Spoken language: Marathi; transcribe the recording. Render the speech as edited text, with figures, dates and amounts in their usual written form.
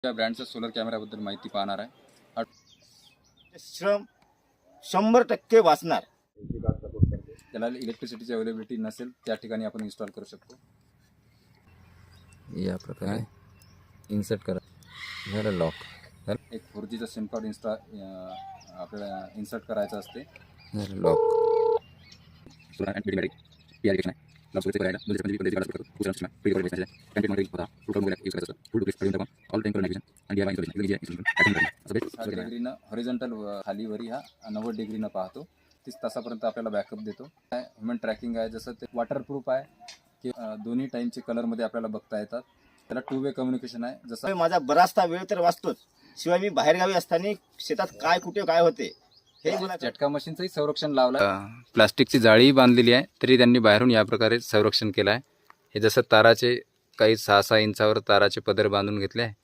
या ब्रँडच्या सोलर कॅमेऱ्याबद्दल माहिती पाहणार आहे. श्रम 100% वाचणार. त्याला इलेक्ट्रिसिटीची अवेलेबिलिटी नसेल त्या ठिकाणी आपण इन्स्टॉल करू शकतो. या प्रकारे इन्सर्ट करा. झालं लॉक. एक 4Gचं सिम कार्ड आपल्याला इन्सर्ट करायचं असते. झालं लॉक. डिग्रीनं हॉरिझॉन्टल खालीवरी हा 90 डिग्रीनं पाहतो. 30 तासापर्यंत आपल्याला बॅकअप देतो. ह्युमन ट्रॅकिंग आहे, जसं ते वॉटरप्रूफ आहे की दोन्ही टाईमचे कलरमध्ये आपल्याला बघता येतात. त्याला 2 वे कम्युनिकेशन आहे. जसं माझा बराचसा वेळ तर वाचतोच, शिवाय मी बाहेरगावी असताना शेतात काय कुठे काय होते हे मला झटका मशीनचंही संरक्षण लावलं. प्लास्टिकची जाळीही बांधलेली आहे, तरी त्यांनी बाहेरून या प्रकारे संरक्षण केलं आहे. हे जसं ताराचे काही 6-6 इंचावर ताराचे पदर बांधून घेतले आहे.